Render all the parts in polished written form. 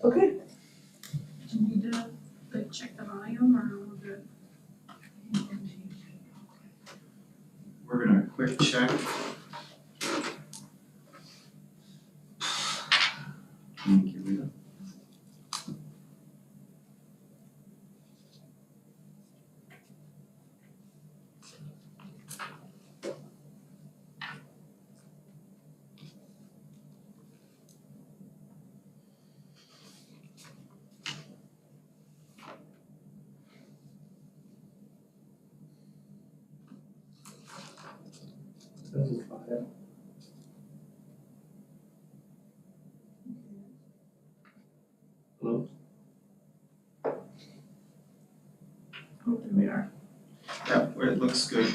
Okay. Do you need to like check the volume or we're good? We're gonna quick check. Thank you, Rita. This is fine. Hello? Oh, there we are. Yeah, where it looks good.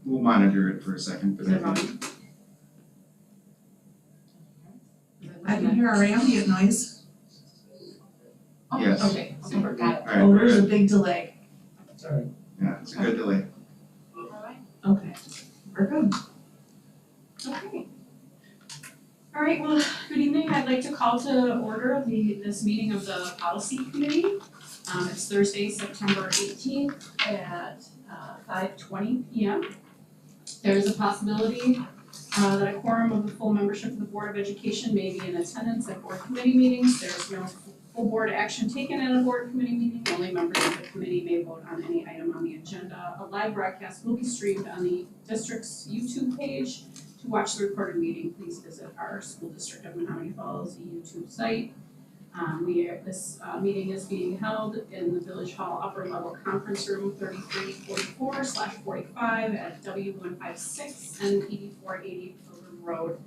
We'll monitor it for a second, but Is I it think, volume? I can hear our ambient noise. Oh, Yes. okay, super, got it. alright, Oh, we're there's a good. big delay. Sorry. Yeah, it's a good delay. Alright, Okay, we're good. okay. Alright, well, good evening, I'd like to call to order this meeting of the policy committee. It's Thursday, September 18th at 5:20 p.m. There is a possibility that a quorum of the full membership of the Board of Education may be in attendance at board committee meetings. There's no full board action taken at a board committee meeting. Only members of the committee may vote on any item on the agenda. A live broadcast will be streamed on the district's YouTube page. To watch the recorded meeting, please visit our school district of Menominee Falls YouTube site. This meeting is being held in the Village Hall Upper Level Conference Room 3344/45 at W156 and 8480 Pilgrim Road.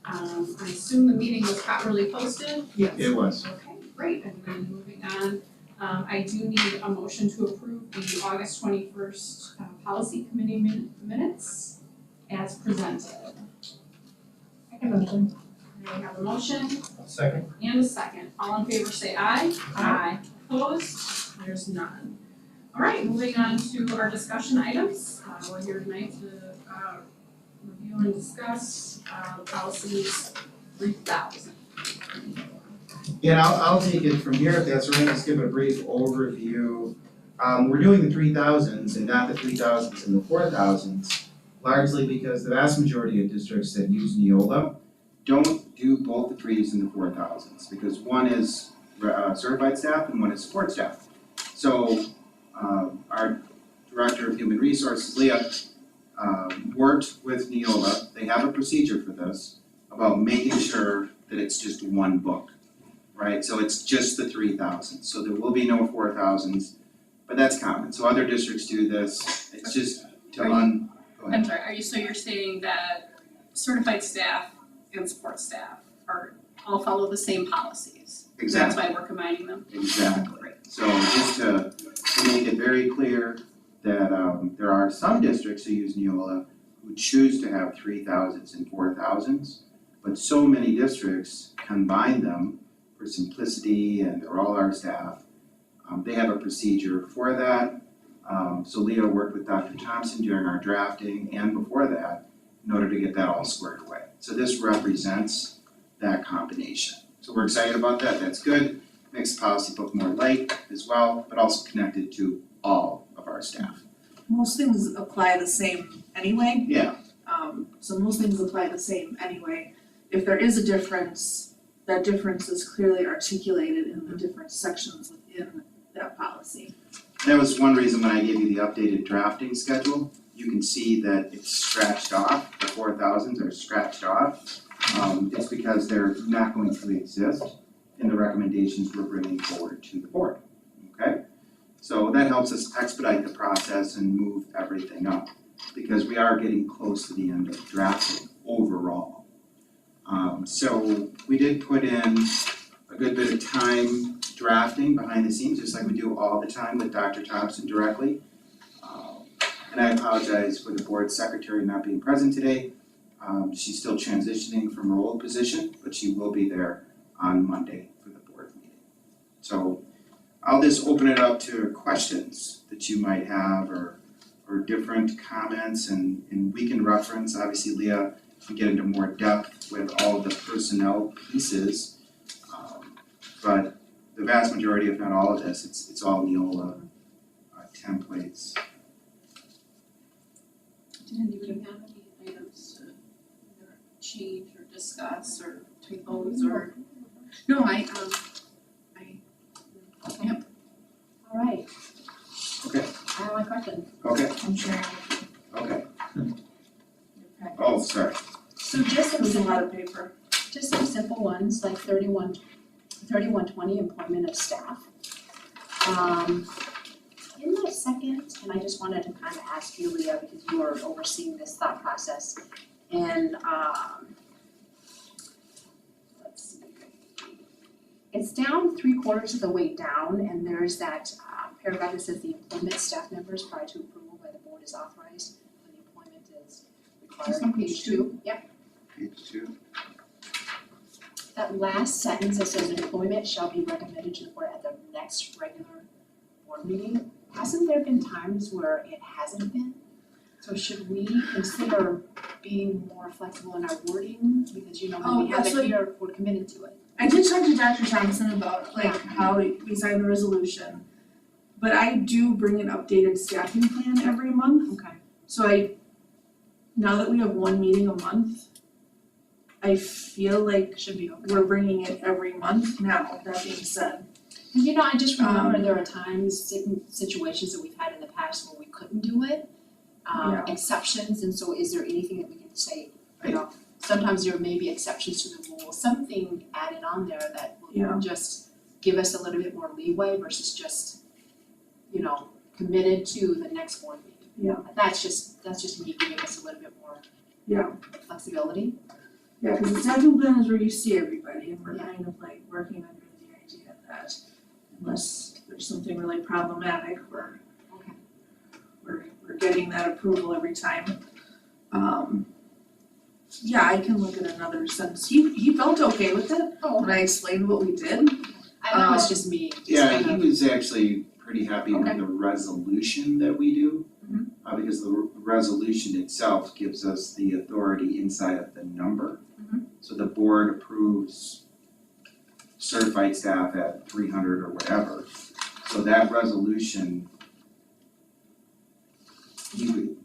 I assume the meeting was properly posted? Yes. It was. Okay, great, and then moving on, I do need a motion to approve the August 21st policy committee minutes as presented. Second motion. I have a motion Second? and a second. All in favor say aye. Aye. Opposed? There's none. All right, moving on to our discussion items. We're here tonight to review and discuss policies 3000. Yeah, I'll take it from here if that's all right, just give a brief overview. We're doing the 3000s and not the 3000s and the 4000s, largely because the vast majority of districts that use Neola don't do both the 3s and the 4000s, because one is certified staff and one is support staff. So our Director of Human Resources, Leah, worked with Neola. They have a procedure for this about making sure that it's just one book, right? So it's just the 3000s, so there will be no 4000s, but that's common. So other districts do this, it's just to go ahead. I'm sorry, you're saying that certified staff and support staff are all follow the same policies? Exactly. That's why we're combining them? Exactly. So just to make it very clear that there are some districts who use Neola who choose to have 3000s and 4000s, but so many districts combine them for simplicity and they're all our staff. They have a procedure for that. So Leah worked with Dr. Thompson during our drafting and before that in order to get that all squared away. So this represents that combination. So we're excited about that, that's good. Makes the policy book more light as well, but also connected to all of our staff. Most things apply the same anyway. Yeah. So most things apply the same anyway. If there is a difference, that difference is clearly articulated in the different sections within that policy. That was one reason when I gave you the updated drafting schedule, you can see that it's scratched off, the 4000s are scratched off. It's because they're not going to exist in the recommendations we're bringing forward to the board, okay? So that helps us expedite the process and move everything up, because we are getting close to the end of drafting overall. So we did put in a good bit of time drafting behind the scenes, just like we do all the time with Dr. Thompson directly. And I apologize for the board secretary not being present today. She's still transitioning from her old position, but she will be there on Monday for the board meeting. So I'll just open it up to questions that you might have or different comments and we can reference, obviously Leah can get into more depth with all of the personnel pieces. But vast majority, if not all of this, it's all Neola templates. Did anybody have any items to either change or discuss or typos or? No, I Alright. Okay. I have my question. Okay, I'm sharing. okay. Okay. Oh, sorry. So just It was a some, lot of paper. just some simple ones, like 3120 employment of staff. In the second, and I just wanted to kind of ask you, Leah, because you are overseeing this thought process, and let's see. It's down 3/4 of the way down, and there's that paragraph that says the employment staff members prior to approval by the board is authorized when the employment is required. It's on page 2. Yep. Page 2. That last sentence that says employment shall be recommended to the board at the next regular board meeting, hasn't there been times where it hasn't been? So should we consider being more flexible in our wording, because when Oh, we have that's it what- here, we're committed to it. I did talk to Dr. Thompson about how we signed the resolution, but I do bring an updated staffing plan every month. Okay. So now that we have one meeting a month, I feel like Should be okay. we're bringing it every month now, that being said. And I just remember there are times, situations that we've had in the past where we couldn't do it, Yeah. exceptions, and so is there anything that we can say, sometimes there may be exceptions to the rule, something added on there that Yeah. will just give us a little bit more leeway versus just, committed to the next board meeting. Yeah. That's just me giving us a little bit more Yeah. flexibility. Yeah, cause the staffing plan is where you see everybody and we're Yeah. kind of like working under the idea that unless there's something really problematic, Okay. we're getting that approval every time. Yeah, I can look at another sentence. He felt okay with it Oh, when I explained what we did. that was just me, just Yeah, kind he of, was actually pretty happy with Okay. the resolution that we do. Mhm. Because the resolution itself gives us the authority inside of the number. Mhm. So the board approves certified staff at 300 or whatever. So that resolution,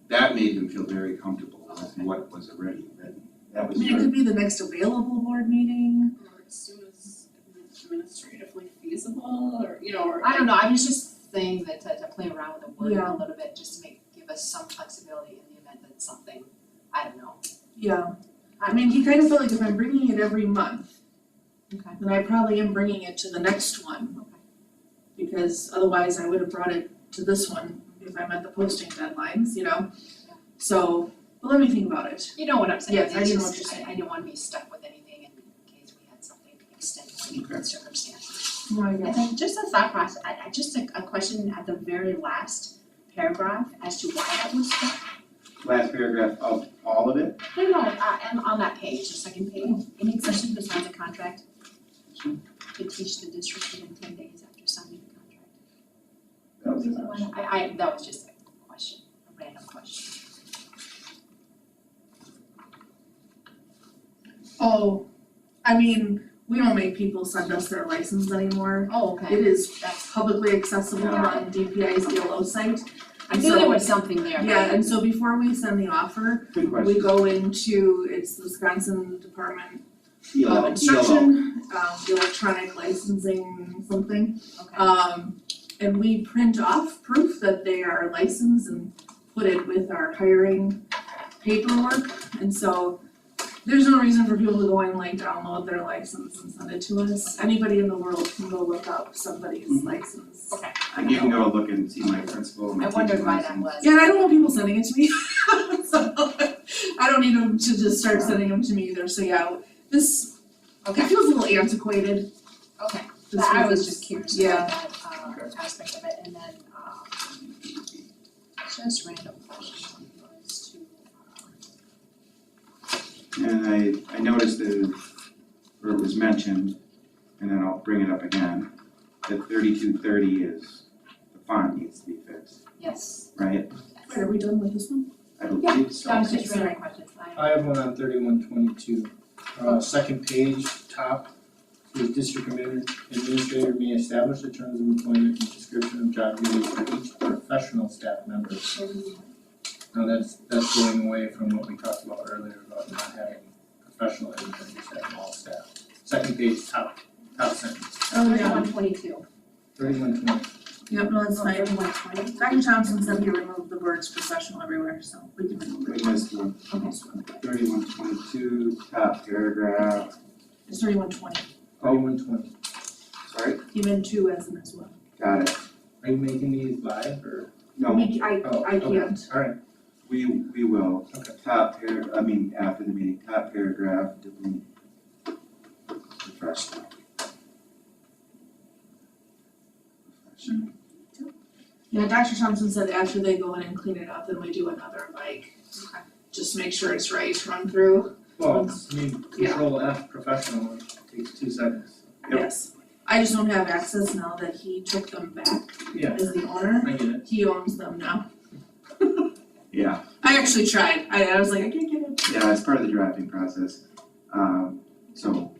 that made him feel very comfortable with what was already written. That I was mean, it very, could be the next available board meeting. Or as soon as administratively feasible, or, or. I don't know, I was just saying that to play around with the wording Yeah. a little bit, just to give us some flexibility in the event that something, I don't know. Yeah. I mean, he kind of felt like if I'm bringing it every month, Okay. then I probably am bringing it to the next one. Okay. Because otherwise I would have brought it to this one if I met the posting deadlines, So, but let me think about it. You know what I'm saying, Yes, I it's do know just- what you're saying. I didn't wanna be stuck with anything in case we had something extenuating Okay. circumstances. No, I I guess. think just a thought process, just a question at the very last paragraph as to why that was struck. last paragraph of all of it. No, and on that page, the second page, any person who signs a contract to teach the district within 10 days after signing the contract. That was Reason why that was just a question, a random question. Oh, I mean, we don't make people send us their license anymore. Oh, okay. It is That's, publicly accessible Yeah. on DPI's DLO site. I knew there was something there. but- Yeah, and so before we send the offer, Good we question. go into, it's the Wisconsin Department ELO, of Instruction, the electronic licensing something. Okay, And we print off proof that they are licensed and put it with our hiring paperwork. And so there's no reason for people to go and like download their license and send it to us. Anybody in the world can go look up somebody's Mhm. license. Okay. And you can go look and see my principal, my I teaching wondered why that license. was. Yeah, and I don't want people sending it to me, so I don't need them to just start sending them to me either, so yeah, this, it Okay, feels a little antiquated. okay, This I was is- just curious yeah. about that aspect of it, and then just random question was to And I noticed that, or it was mentioned, and then I'll bring it up again, that 3230 is, the font needs to be fixed, yes. right? Wait, are we done with this one? I believe so. That was just Okay, random questions, I have one on 3122, second page, top, The district administrator may establish the terms of employment and description of job duties for each professional staff member. Now that's going away from what we talked about earlier about not having professionalism, but just having all staff. Second page, top sentence, Oh, 3122. 3120. Yep, no, that's fine. 3120. Dr. Thompson said he removed the words professional everywhere, so we can remove We it. missed one, Okay. 3122, top paragraph, It's 3120, 3120. sorry, even 2 as well. got it. Are you making these live or? No, I Oh, I okay. can't. Alright, we will. Okay. After the meeting, top paragraph, delete professional. Professional. Yeah, Dr. Thompson said after they go in and clean it up, then we do another just make sure it's right, run through. well, I mean, control F professional, it takes 2 seconds. Yep. Yes. I just don't have access now that he took them back Yeah, as the owner. I get it. He owns them now. Yeah, I actually tried. I was like, I can't get it. yeah, it's part of the drafting process. So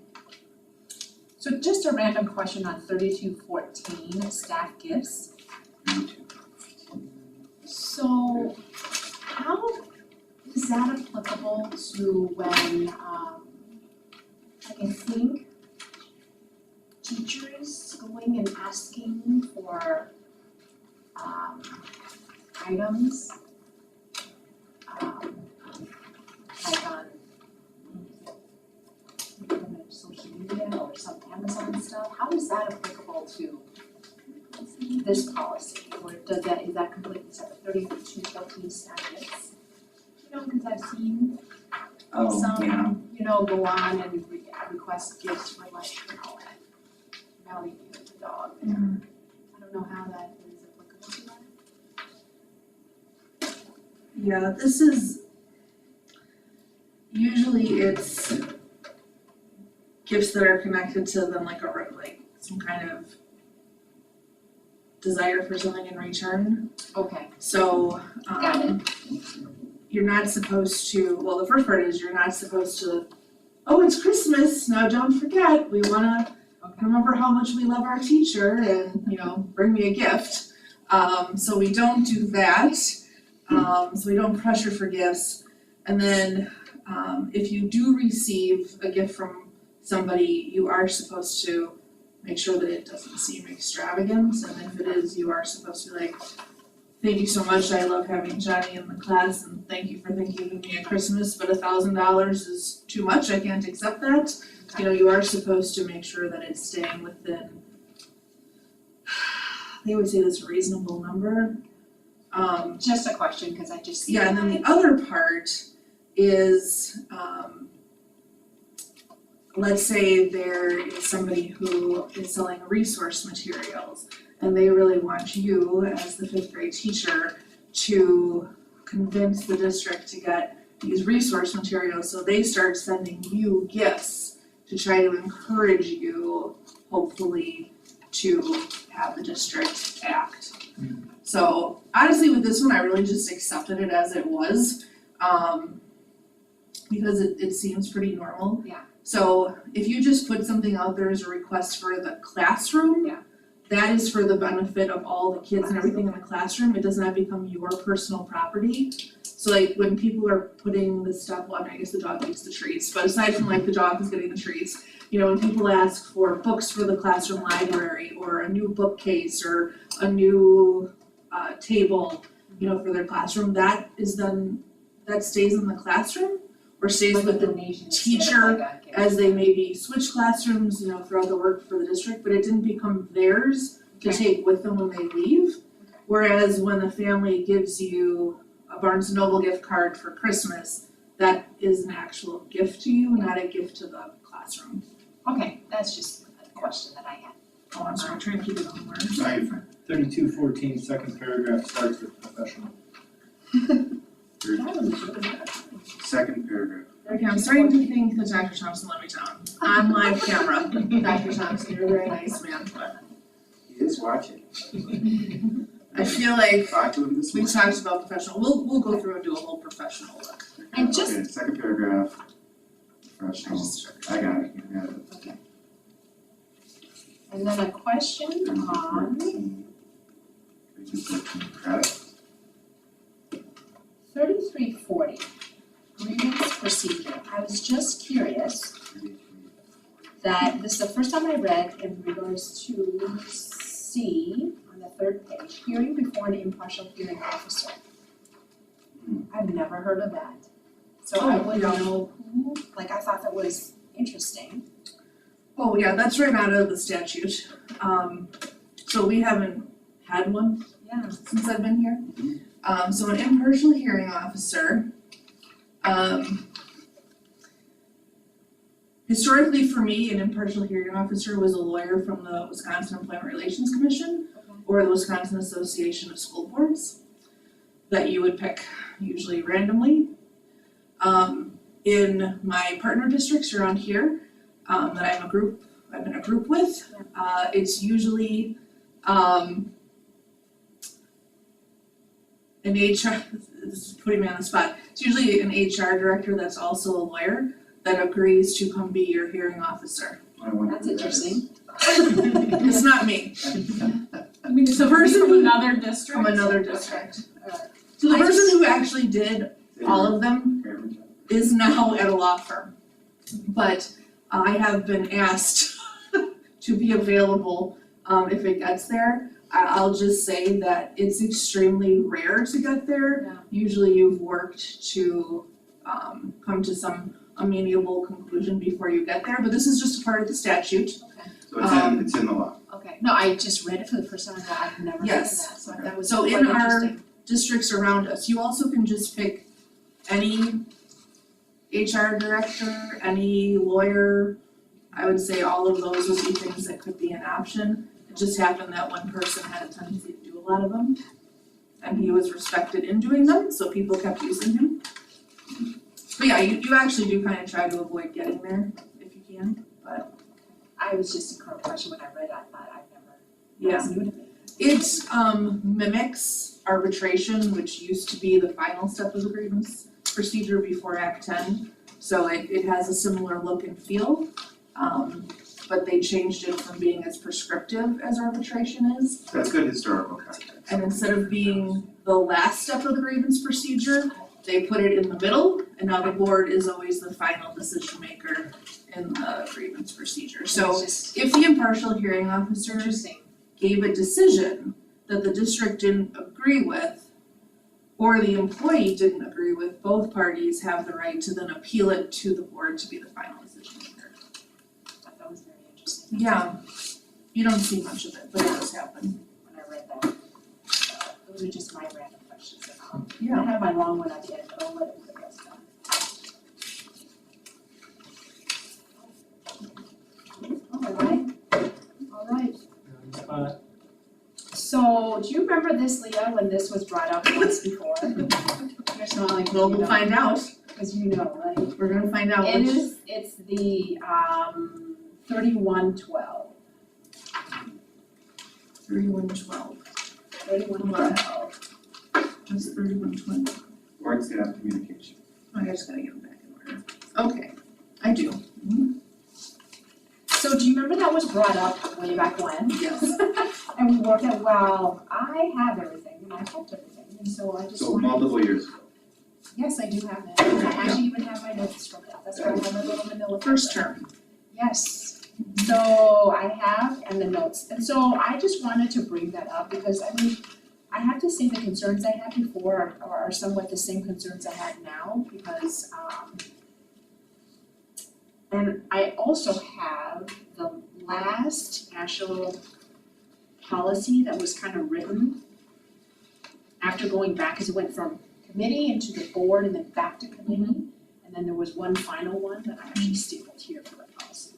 just a random question on 3214, staff gifts. So how is that applicable to when, I think teachers going and asking for, items, like on social media or some Amazon stuff, how is that applicable to this policy, or is that completely separate, 3214 staff gifts? You know, because I've seen Oh, yeah. some, go on and request gifts for like, a Valley View, the dog there. I don't know how that is applicable to that. Yeah, this is, usually it's gifts that are connected to them like some kind of desire for something in return. Okay, So, Got you're not supposed to, well, the first part is you're not supposed to, oh, it's Christmas, now don't forget, we wanna remember how much we love our teacher and, bring me a gift. So we don't do that, so we don't pressure for gifts. And then, if you do receive a gift from somebody, you are supposed to make sure that it doesn't seem extravagant, and if it is, you are supposed to be like, thank you so much, I love having Johnny in the class, and thank you for thinking of me at Christmas, but $1,000 is too much, I can't accept that. You are supposed to make sure that it's staying within, they always say this reasonable number. just a question, because I just see. Yeah, and then the other part is, let's say there is somebody who is selling resource materials and they really want you as the 5th grade teacher to convince the district to get these resource materials, so they start sending you gifts to try to encourage you, hopefully, to have the district act. So honestly, with this one, I really just accepted it as it was, because it seems pretty normal. Yeah. So if you just put something out there as a request for the classroom, Yeah. that is for the benefit of all the kids and everything in the classroom, it does not become your personal property. So like when people are putting the stuff, well, I guess the dog eats the treats, but aside from like the dog is getting the treats, when people ask for books for the classroom library or a new bookcase or a new table, for their classroom, that stays in the classroom or stays with the donation teacher as they maybe switch classrooms, throughout the work for the district, but it didn't become theirs to take with them when they leave. Whereas when the family gives you a Barnes & Noble gift card for Christmas, that is an actual gift to you, not a gift to the classroom. Okay, that's just a question that I had. Oh, I'm sorry, I'm trying to keep it on word. Right. 3214, second paragraph starts with professional. Second paragraph. Okay, I'm starting to think that Dr. Thompson let me down. On live camera. Dr. Thompson, you're a very nice man, but He is watching. I feel like Talk to him this we morning. talked about professional, we'll go through and do a whole professional look. And just, Okay, second paragraph, professional, I got it. okay. And then a question on 3214 credit. 3340, grievance procedure. I was just curious that this is the first time I read in regards to C on the third page, hearing before an impartial hearing officer. I've never heard of that. So I Oh, wouldn't yeah. know who, like I thought that was interesting. Oh, yeah, that's right out of the statute. So we haven't had one Yeah. since I've been here. So an impartial hearing officer, historically for me, an impartial hearing officer was a lawyer from the Wisconsin Employment Relations Commission or the Wisconsin Association of School Boards that you would pick, usually randomly. In my partner districts around here, that I'm in a group with, it's usually, an HR, this is putting me on the spot, it's usually an HR director that's also a lawyer that agrees to come be your hearing officer. I wonder That's who that is. interesting. It's not me, I mean, it's the person from who- another district? from another district. Alright. So the I person just- who actually did all of them is now at a law firm. But I have been asked to be available if it gets there. I'll just say that it's extremely rare to get there. Yeah. Usually you've worked to come to some amenable conclusion before you get there, but this is just a part of the statute. Okay, So it's in the law. okay. No, I just read it for the first time and I've never heard of that, Yes. so that was So quite in our interesting. districts around us, you also can just pick any HR director, any lawyer. I would say all of those would be things that could be an option. It just happened that one person had a tendency to do a lot of them. And he was respected in doing them, so people kept using him. But yeah, you actually do kind of try to avoid getting there if you can, but I was just a current question when I read it, I thought I've never, yeah. that's new to me. It mimics arbitration, which used to be the final step of the grievance procedure before Act 10. So it has a similar look and feel, but they changed it from being as prescriptive as arbitration is. That's good historical context. And instead of being the last step of the grievance procedure, they put it in the middle, and now the board is always the final decision maker in the grievance procedure. So It's just if the impartial hearing officer interesting. gave a decision that the district didn't agree with, or the employee didn't agree with, both parties have the right to then appeal it to the board to be the final decision maker. I thought that was very interesting. Yeah, you don't see much of it, but it does happen. When I read that. Those are just my random questions. I Yeah. have my long one at the end, but I'll let it put the rest down. Alright. So, do you remember this, Leah, when this was brought up once before? You're smiling, 'cause Well, you we'll know, find out, 'cause you know, right? we're gonna find out It which. is, it's the 3112. 3112, 3112. that's 3120. Board staff communication. I just gotta get them back in order. Okay, I do. So do you remember that was brought up way back when? Yes. And we worked out, well, I have everything and I kept everything, and so I just So wanted. multiple years ago. Yes, I do have it, and I actually even have my notes from that, that's why I have my little manila. First folder. term. Yes, so I have, and the notes, and so I just wanted to bring that up because I mean, I have to say the concerns I had before are somewhat the same concerns I had now because and I also have the last national policy that was kind of written after going back, cause it went from committee into the board and then back to committee. And then there was one final one that I actually stapled here for the policy.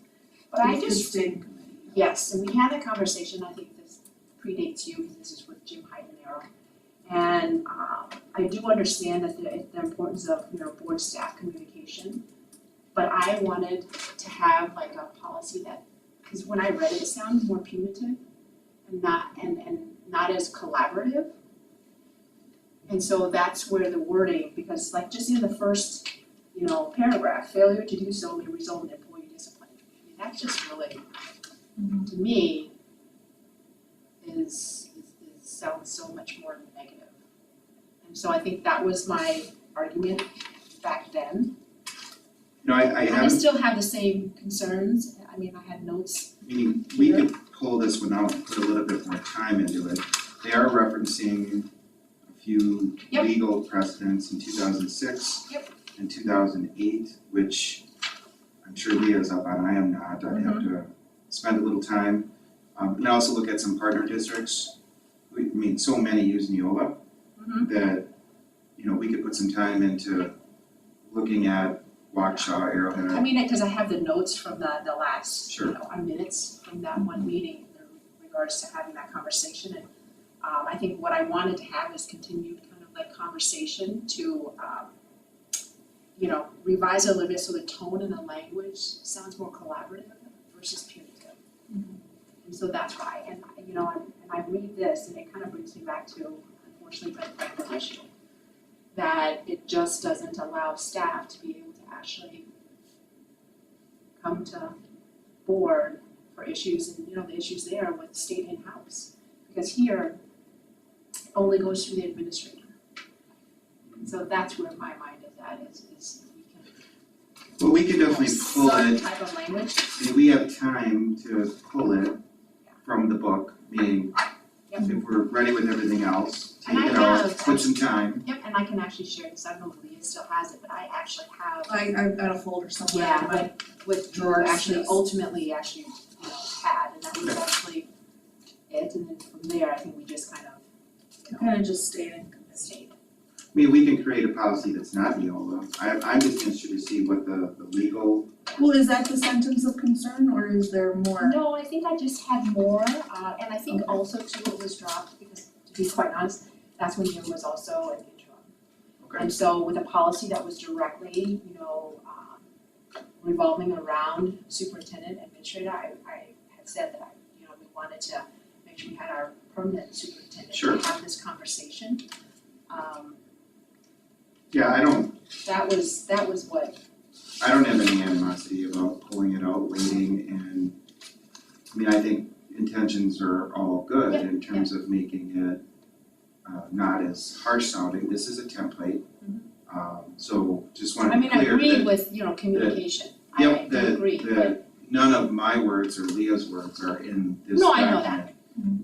But I just, Interesting. yes, and we had a conversation, I think this predates you, because this is with Jim Heidenarrow. And I do understand that the importance of, board staff communication. But I wanted to have like a policy that, because when I read it, it sounded more punitive and not as collaborative. And so that's where the wording, because like just in the first, paragraph, failure to do so may result in employee discipline. I mean, that's just really, Mhm. to me is sounds so much more negative. And so I think that was my argument back then. No, I And I haven't, still have the same concerns, I mean, I had notes. meaning, we could pull this one out and put a little bit more time into it. They are referencing a few Yep. legal precedents in 2006 Yep. and 2008, which I'm sure Leah's up on, I am not, I have to spend a little time. And I also look at some partner districts. I mean, so many use Neola that, you know, we could put some time into looking at Waukesha, I Arrowhead. mean, cause I have the notes from the last, Sure. our minutes from that one meeting in regards to having that conversation. And I think what I wanted to have is continued kind of like conversation to revise a little bit so the tone and the language sounds more collaborative versus punitive. And so that's why, and I read this and it kind of brings me back to, unfortunately, the Franklin issue. That it just doesn't allow staff to be able to actually come to board for issues and, the issues there with state in-house. Because here, it only goes through the administrator. And so that's where my mind is at, is Well, we could we definitely can pull have it, some type of language. I mean, we have time to pull it from the book, meaning Yep. if we're ready with everything else, take And I it out, have put some time. Yep, and I can actually share this, I don't know if Leah still has it, but I actually have, I've got a folder somewhere. yeah, with Drew actually Yes. ultimately had, and that was actually it, and then from there, I think we just kind of Kind of just stating. stayed. I mean, we can create a policy that's not Neola. I'm just interested to see what the legal, Well, is that the sentence of concern or is there more? No, I think I just had more, and I think Okay. also too, it was dropped, because to be quite honest, that's when there was also an interim. okay, And so with a policy that was directly, revolving around superintendent administrator, I had said that we wanted to make sure we had our permanent superintendent Sure. to have this conversation. yeah, I don't That was what, have any animosity about pulling it out, waiting, and, I mean, I think intentions are all good Yep, in terms of making it not as harsh sounding, this is a template. So just wanna I be mean, I clear agreed that, with, communication, I yep, do agree, but that none of my words or Leah's words are in this No, document. I know that.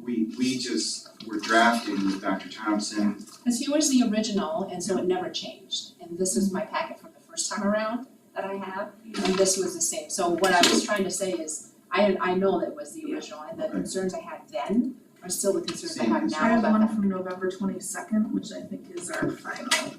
We just were drafting with Dr. Thompson, because he was the original, and so it never changed. And this is my packet from the first time around that I have, and this was the same. So what I was trying to say is, I know that it was the original, and the Okay. concerns I had then are still the concerns I Same have concerns. now I have about one that. from November 22nd, which I think is our final.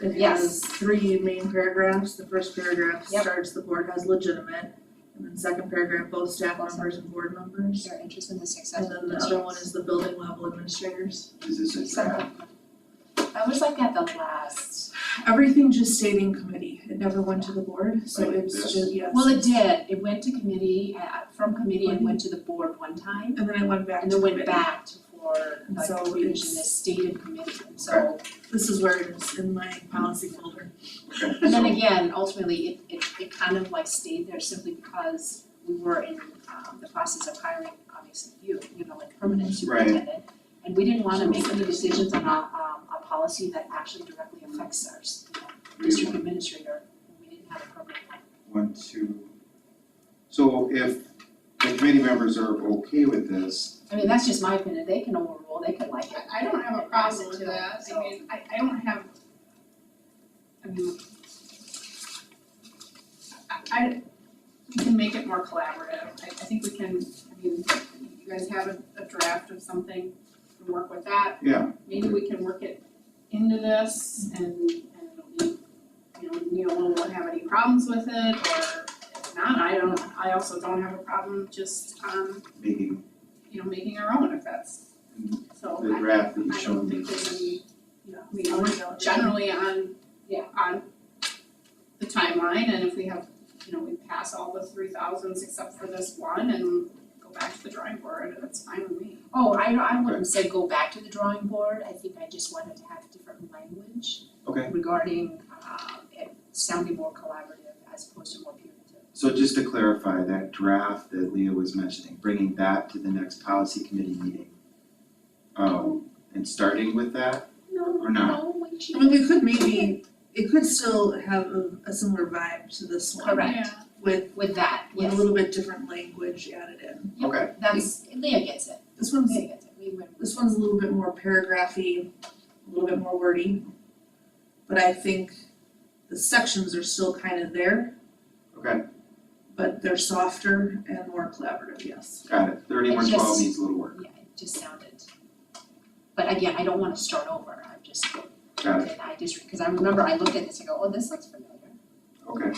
It Yes. has 3 main paragraphs. The first paragraph Yep. starts, the board has legitimate. And then second paragraph, both staff members and board members. Their interest in the success And of then the other one is the building level administrators. is this a draft? I was like at the last, Everything just stayed in committee. It never went to the board, so Like it's this? just, yes. well, it did, it went to committee, from committee and went to the board one time, And then it went back to and then went committee. back to for And like so revision, it's- it stayed in committee, and so. This is where it is in my policy folder. Okay, And then so- again, ultimately, it kind of like stayed there simply because we were in the process of hiring, obviously you, like permanent Right. superintendent. And we didn't wanna make any decisions on a policy that actually directly affects our, district administrator, when we didn't have a permanent one. 1, 2. So if the committee members are okay with this, I mean, that's just my opinion, they can overrule, they can like it. I don't have a problem with that, I mean, I don't have, I mean, we can make it more collaborative, I think we can, I mean, you guys have a draft of something, and work with that. Yeah. Maybe we can work it into this and it'll be, Neil won't have any problems with it, or if not, I also don't have a problem just, making making our own if that's, so the draft that you I showed don't me. think there's any, I mean, we're generally on, on the timeline, and if we have, we pass all the 3,000s except for this one and go back to the drawing board, that's fine with me. Oh, I wouldn't say go back to the drawing board, I think I just wanted to have different language Okay. regarding it sounding more collaborative as opposed to more punitive. So just to clarify, that draft that Leah was mentioning, bringing that to the next policy committee meeting, and starting with that or not? No, we should. I mean, we could maybe, it could still have a similar vibe to this one. Correct. With That, with a yes, little bit different language added in. Okay, that's, Leah gets it, This one's, Leah gets it, we went. this one's a little bit more paragraphy, a little bit more wordy. But I think the sections are still kind of there, okay, but they're softer and more collaborative, yes. got it. 3112 just- needs a little work. Yeah, it just sounded. But again, I don't wanna start over, I'm just, Got it. and I just, because I remember I looked at this and go, oh, this looks familiar. Okay.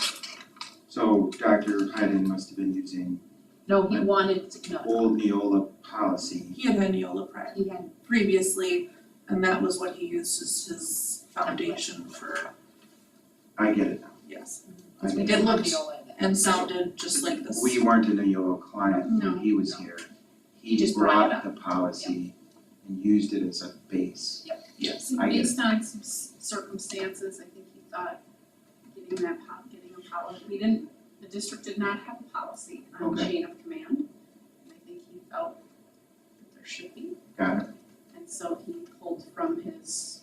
So Dr. Hayden must have been using No, he wanted, no, old Neola policy. He had Neola prior, he had, previously, and that was what he used as his foundation for, I get it now. yes. I we get did it. look looked- And sounded just like this. We weren't a Neola client No. when he was here. He He just brought it brought the policy and used it as a base. Yes. I get it. Based on some circumstances, I think he thought getting a policy, the district did not have a policy on Okay. chain of command. And I think he felt that there should be, Got it. and so he pulled from his,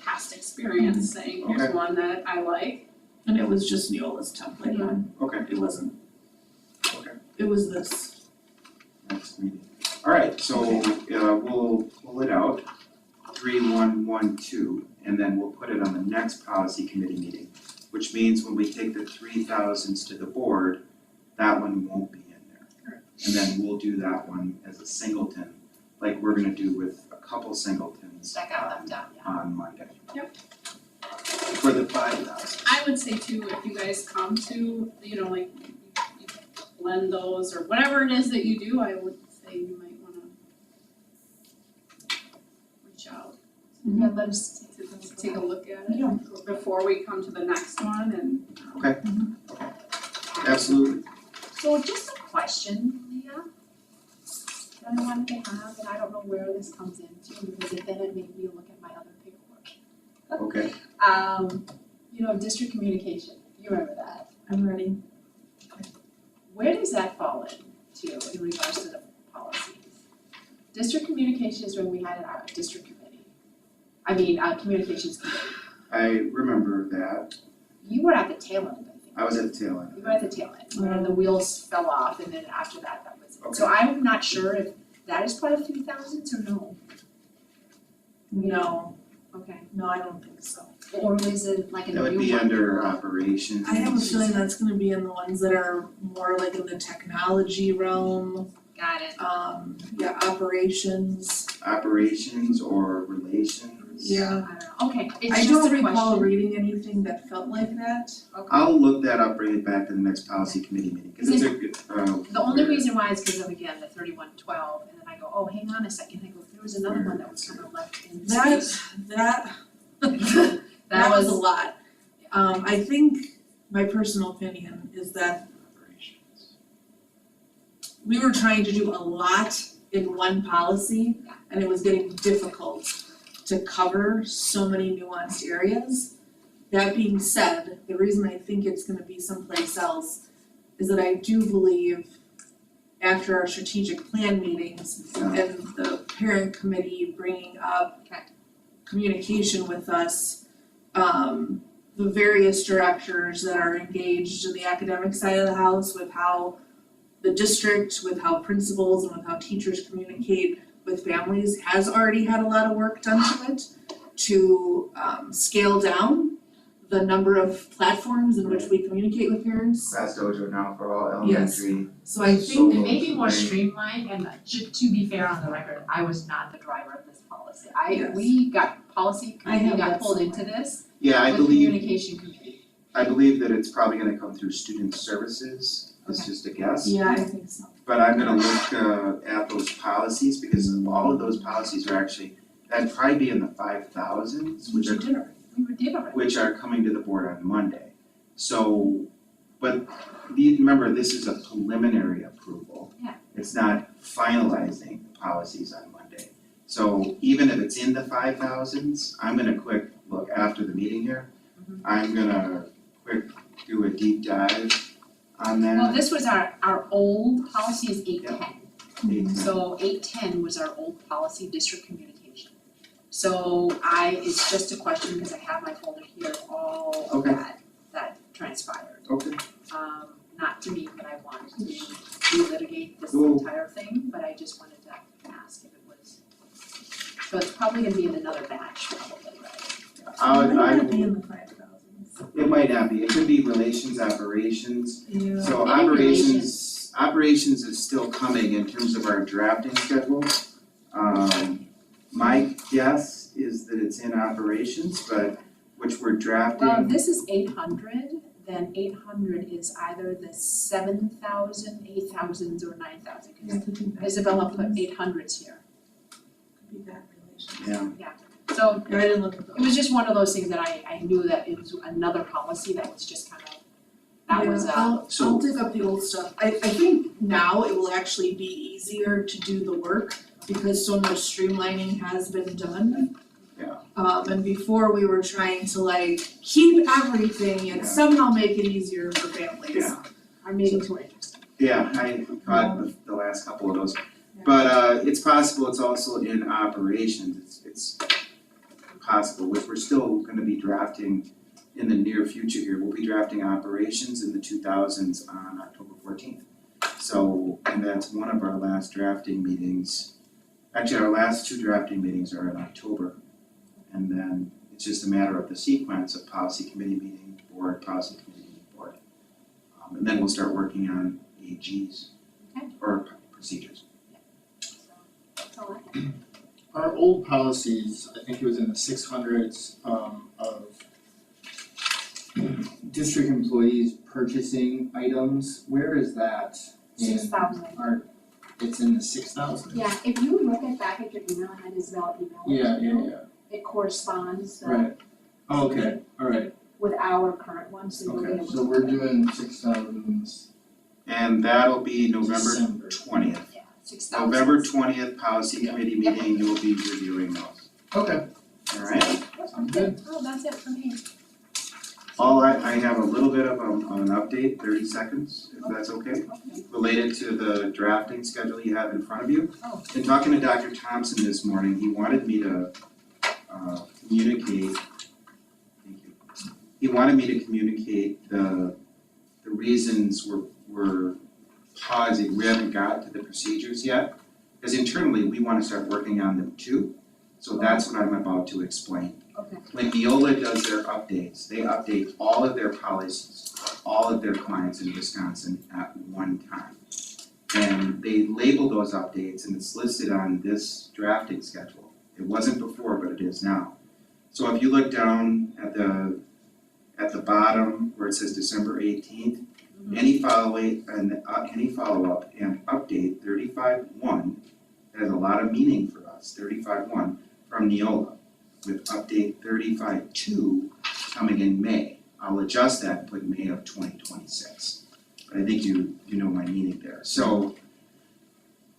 past experience, saying, here's Okay. one that I like. And it was just Neola's template one, Okay, it wasn't. Okay. It was this. next meeting. Alright, so we'll pull it out, 3112, and then we'll put it on the next policy committee meeting. Which means when we take the 3000s to the board, that one won't be in there. Correct. And then we'll do that one as a singleton, like we're gonna do with a couple singletons that got left out, yeah. on Monday. Yep. For the 5,000. I would say too, if you guys come to, like, you blend those or whatever it is that you do, I would say you might wanna reach out Yeah, let us to take a look at it Yeah. before we come to the next one and, Absolutely. So just a question, Leah, that I wanted to have, and I don't know where this comes into, because then it made me look at my other paperwork. Okay. District communication, you remember that? I'm ready. Where does that fall into in regards to the policies? District communication is when we had our district committee. Communications committee. I remember that. You were at the tail end, I think. I was at the tail end. You were at the tail end, when the wheels fell off, and then after that, that was it. Okay. So I'm not sure if that is part of 3000s or no. No, Okay. no, I don't think so. Or is it like a new That one? would be under operations. I have a feeling that's gonna be in the ones that are more like in the technology realm, Got it. operations. Operations or relations. Yeah. I don't know, okay, it's I just don't a recall question. reading anything that felt like that. Okay. I'll look that up, bring it back to the next policy committee meeting, cause it's a good, The only reason why is because of, again, the 3112, and then I go, oh, hang on a second, I go, there was another one that was kind of left in space. That That was was, a lot. I think my personal opinion is that operations. we were trying to do a lot in one policy and it was getting difficult to cover so many nuanced areas. That being said, the reason I think it's gonna be someplace else is that I do believe after our strategic plan meetings and the parent committee bringing up Okay. communication with us, the various directors that are engaged in the academic side of the house with how the district, with how principals and with how teachers communicate with families has already had a lot of work done to it to scale down the number of platforms in which we communicate with parents. Class Dojo now for all Yes. elementary. So I think It may be more Right. streamlined, and to be fair on the record, I was not the driver of this policy. Yes. we got policy I have committee got that pulled into somewhere. this Yeah, I with believe, communication committee. I believe that it's probably gonna come through student services, it's Okay. just a guess. Yeah, I think so. But I'm gonna look at those policies, because all of those policies are actually, that'd probably be in the 5,000s, which are did already. We did already. which are coming to the board on Monday. So, but remember, this is a preliminary approval. Yeah. It's not finalizing the policies on Monday. So even if it's in the 5,000s, I'm gonna quick look after the meeting here. Mhm. I'm gonna quick do a deep dive on that? Well, this was our old policy is 810. 810. So 810 was our old policy, district communication. So it's just a question, because I have my folder here of all of Okay. that transpired. Okay, Not to me, but I wanted to relitigate this Cool. entire thing, but I just wanted to ask if it was. So it's probably gonna be in another batch, probably, right? I Might not be will, in the 5,000s. it might not be, it could be relations, operations. Yeah. So Maybe operations is still coming in terms of our drafting schedule. My guess is that it's in operations, but which we're drafting. Well, if this is 800, then 800 is either the 7,000, 8,000s, or 9,000, Yeah, because could be back Isabella put relations. 800s here. Could be back relations. Yeah, So Yeah, I didn't look at it those. was just one of those things that I knew that it was another policy that was just kind of, that was I'll So- dig up the old stuff. I think now it will actually be easier to do the work because so much streamlining has been done. Yeah. And before we were trying to like keep everything and Yeah. somehow make it easier for families. Yeah. our meetings were interesting. yeah, I caught the last couple of those. But it's possible it's also in operations, it's possible, which we're still gonna be drafting in the near future here. We'll be drafting operations in the 2000s on October 14th. So, and that's one of our last drafting meetings. Actually, our last two drafting meetings are in October. And then it's just a matter of the sequence of policy committee meeting, board, policy committee meeting, board. And then we'll start working on AGs. Okay. Or procedures. So that's all I have. Our old policies, I think it was in the 600s, of district employees purchasing items, where is that in 6,000. it's in the 6,000? Yeah, if you look back at your email, I had Isabel email it Yeah, to yeah, you. yeah, It corresponds right. Oh, okay, alright, with our current one, so you'll be okay, able to. so we're doing 6,000s And that'll be November December. 20th. Yeah, 6,000. November 20th, policy Yeah. committee meeting, you'll be reviewing those, Okay, alright? sounds good. Oh, that's it for me. I have a little bit of an update, 30 seconds, if that's okay, Okay. related to the drafting schedule you have in front of you. Oh. In talking to Dr. Thompson this morning, he wanted me to communicate, thank you. He wanted me to communicate the reasons we're pausing, we haven't got to the procedures yet. Because internally, we wanna start working on them too, so that's what I'm about to explain. Okay. When Neola does their updates, they update all of their policies, all of their clients in Wisconsin at one time. And they label those updates and it's listed on this drafting schedule. It wasn't before, but it is now. So if you look down at the bottom where it says December 18th, any follow-up and update 35-1 has a lot of meaning for us, 35-1 from Neola, with update 35-2 coming in May. I'll adjust that and put May of 2026. But I think you know my meaning there. So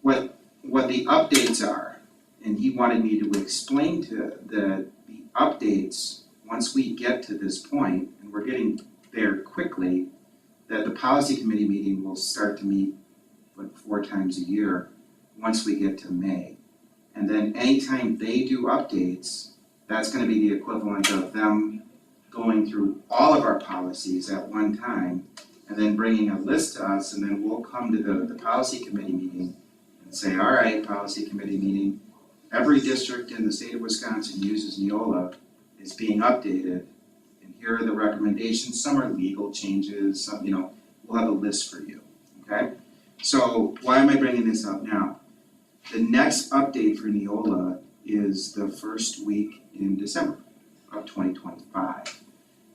what the updates are, and he wanted me to explain to the updates, once we get to this point, and we're getting there quickly, that the policy committee meeting will start to meet 4 times a year once we get to May. And then anytime they do updates, that's gonna be the equivalent of them going through all of our policies at one time and then bringing a list to us, and then we'll come to the policy committee meeting and say, all right, policy committee meeting, every district in the state of Wisconsin uses Neola, is being updated, and here are the recommendations, some are legal changes, some, we'll have a list for you, okay? So why am I bringing this up now? The next update for Neola is the first week in December of 2025.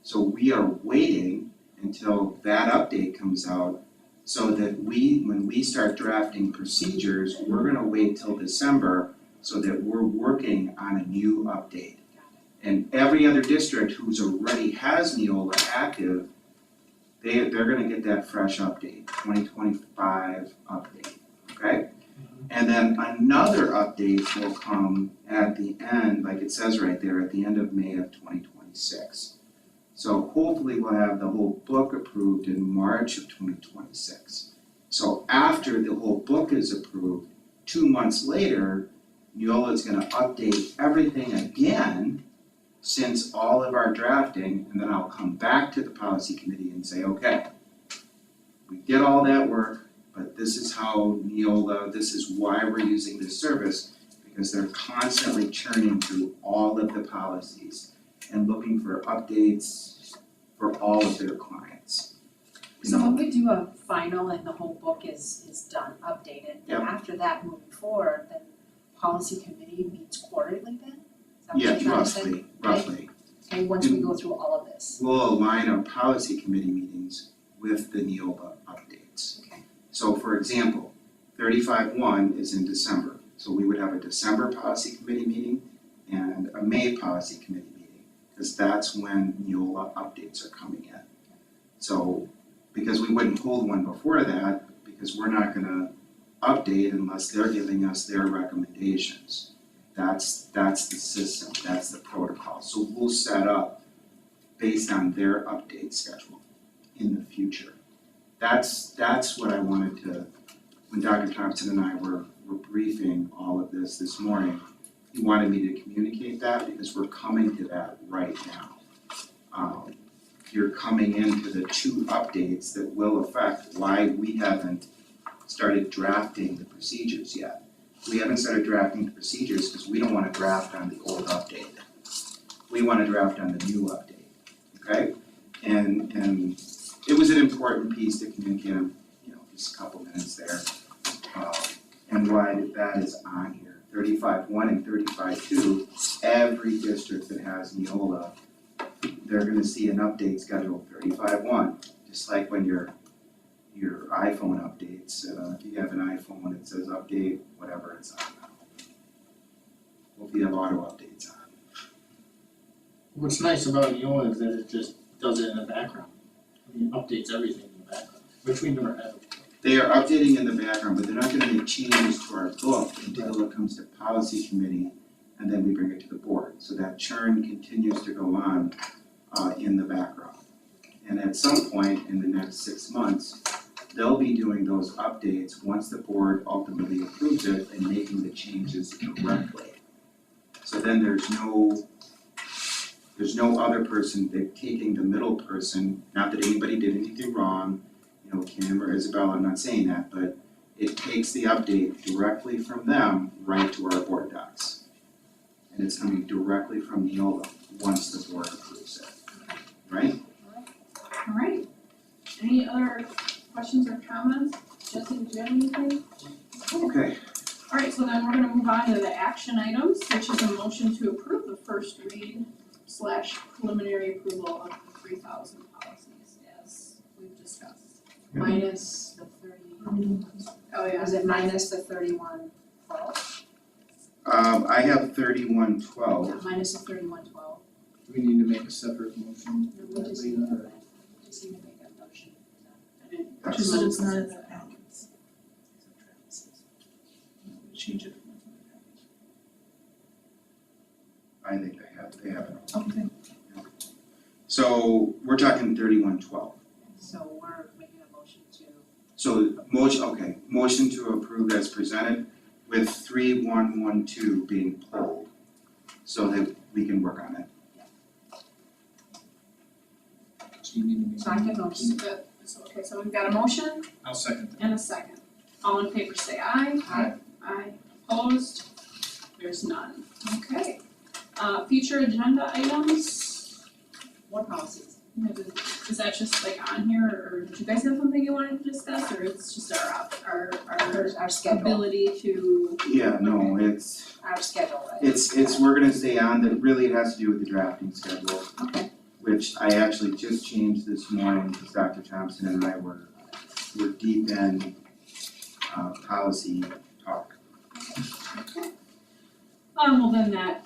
So we are waiting until that update comes out so that when we start drafting procedures, we're gonna wait till December so that we're working on a new update. And every other district who's already has Neola active, they're gonna get that fresh update, 2025 update, okay? And then another update will come at the end, like it says right there, at the end of May of 2026. So hopefully we'll have the whole book approved in March of 2026. So after the whole book is approved, 2 months later, Neola is gonna update everything again since all of our drafting, and then I'll come back to the policy committee and say, okay, we did all that work, but this is how Neola, this is why we're using this service, because they're constantly churning through all of the policies and looking for updates for all of their clients. You So know, when we do a final and the whole book is done, updated, then Yep. after that, moving forward, then policy committee meets quarterly then? Is that what yeah, you're trying to say? roughly. Okay, once we go through all of this, We'll align our policy committee meetings with the Neola updates. okay. So for example, 35-1 is in December, so we would have a December policy committee meeting and a May policy committee meeting, because that's when Neola updates are coming in. So, because we wouldn't hold one before that, because we're not gonna update unless they're giving us their recommendations. That's the system, that's the protocol, so we'll set up based on their update schedule in the future. That's what I wanted to, when Dr. Thompson and I were briefing all of this morning, he wanted me to communicate that because we're coming to that right now. You're coming into the 2 updates that will affect why we haven't started drafting the procedures yet. We haven't started drafting the procedures because we don't wanna draft on the old update. We wanna draft on the new update, okay? And it was an important piece to communicate, just a couple minutes there. And why that is on here, 35-1 and 35-2, every district that has Neola, they're gonna see an update schedule 35-1, just like when your iPhone updates, if you have an iPhone, it says update, whatever it's on now. Hope you have auto updates on. What's nice about Neola is that it just does it in the background. I mean, it updates everything in the background, which we never had. They are updating in the background, but they're not gonna make changes to our book until it comes to policy committee, and then we bring it to the board. So that churn continues to go on, in the background. And at some point in the next 6 months, they'll be doing those updates once the board ultimately approves it and making the changes directly. So then there's no other person, they're taking the middle person, not that anybody did anything wrong, Kim or Isabel, I'm not saying that, but it takes the update directly from them right to our board docs. And it's coming directly from Neola once the board approves it, right? Alright, any other questions or comments? Jesse, did you have anything? Okay, Alright, so then we're gonna move on to the action items, which is a motion to approve the first read / preliminary approval of the 3,000 policies as we've discussed. Minus the 30, Oh, yeah. is it minus the 3112? I have 3112. Yeah, minus the 3112. Do we need to make a separate motion? No, we just need to, just need to make a motion. I didn't- That's- But it's not in the packets. Change it. I think they have it. Okay. So we're talking 3112. So we're making a motion to, So motion to approve as presented with 3112 being pulled so that we can work on it. So you need to make. so I can motion. Okay, so we've got a motion I'll second that. and a second. All in favor say aye. Aye. Aye, opposed? There's none. Okay. Future agenda items, What policies? is that just like on here, or did you guys have something you wanted to discuss, or it's just our Our schedule, ability to, Yeah, no, it's, our schedule, right? we're gonna stay on, that really it has to do with the drafting schedule, Okay, which I actually just changed this morning because Dr. Thompson and I were deep in policy talk. well then that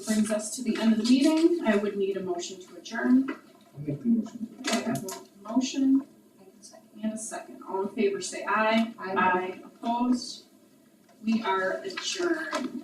brings us to the end of the meeting. I would need a motion to adjourn. I'll make the motion. I have a motion I can second. and a second. All in favor say aye. Opposed? We are adjourned.